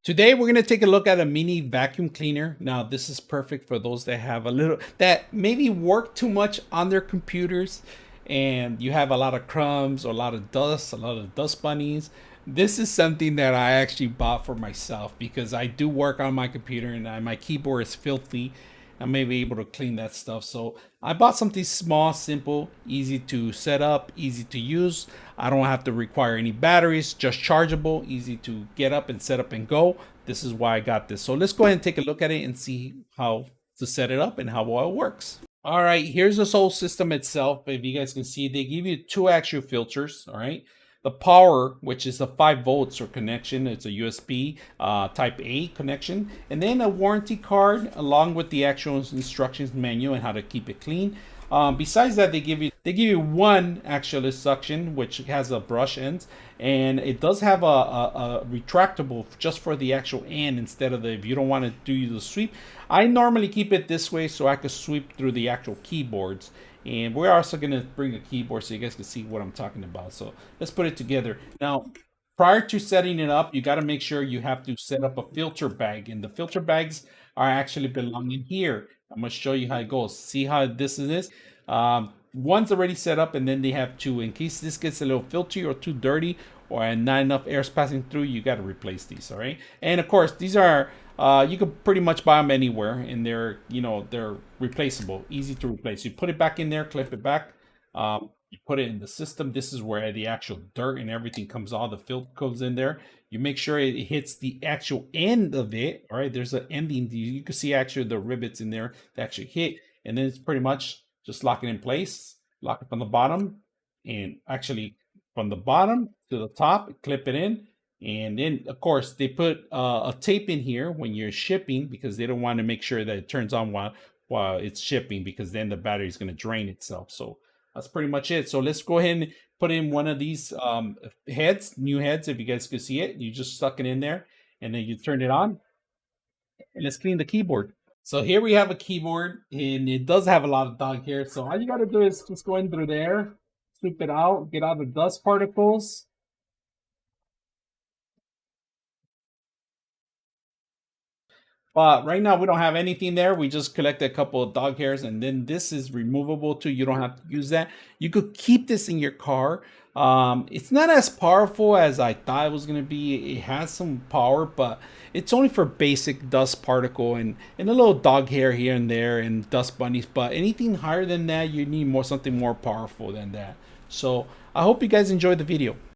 Today we're going to take a look at a mini vacuum cleaner. Now this is perfect for those that have that maybe work too much on their computers and you have a lot of crumbs or a lot of dust, a lot of dust bunnies. This is something that I actually bought for myself because I do work on my computer and my keyboard is filthy. I may be able to clean that stuff. So I bought something small, simple, easy to set up, easy to use. I don't have to require any batteries, just chargeable, easy to get up and set up and go. This is why I got this. So let's go ahead and take a look at it and see how to set it up and how well it works. All right, here's this whole system itself. If you guys can see, they give you two actual filters. All right, the power, which is a 5 volts or connection, it's a USB type A connection, and then a warranty card along with the actual instructions manual and how to keep it clean. Besides that, they give you one actual suction which has a brush ends, and it does have a retractable just for the actual end instead of the, if you don't want to do the sweep. I normally keep it this way so I could sweep through the actual keyboards. And we're also going to bring a keyboard so you guys can see what I'm talking about. So let's put it together. Now, prior to setting it up, you got to make sure you have to set up a filter bag. And the filter bags are actually belonging here. I'm going to show you how it goes. See how this is? One's already set up, and then they have two. In case this gets a little filthy or too dirty or not enough air is passing through, you got to replace these, all right? And of course, these are you could pretty much buy them anywhere, and they're replaceable, easy to replace. You put it back in there, clip it back, you put it in the system. This is where the actual dirt and everything comes, all the filth goes in there. You make sure it hits the actual end of it. All right, there's an ending. You can see actually the rivets in there that actually hit, and then it's pretty much just lock it in place, lock it from the bottom, and actually from the bottom to the top, clip it in. And then, of course, they put a tape in here when you're shipping because they don't want to make sure that it turns on while it's shipping, because then the battery is going to drain itself. So that's pretty much it. So let's go ahead and put in one of these heads, new heads, if you guys can see it. You just stuck it in there, and then you turn it on. And let's clean the keyboard. So here we have a keyboard, and it does have a lot of dog hair. So all you got to do is just go in through there, sweep it out, get out the dust particles. But right now we don't have anything there. We just collected a couple of dog hairs, and then this is removable too. You don't have to use that. You could keep this in your car. It's not as powerful as I thought it was gonna be. It has some power, but it's only for basic dust particle and a little dog hair here and there and dust bunnies. But anything higher than that, you need something more powerful than that. So I hope you guys enjoyed the video.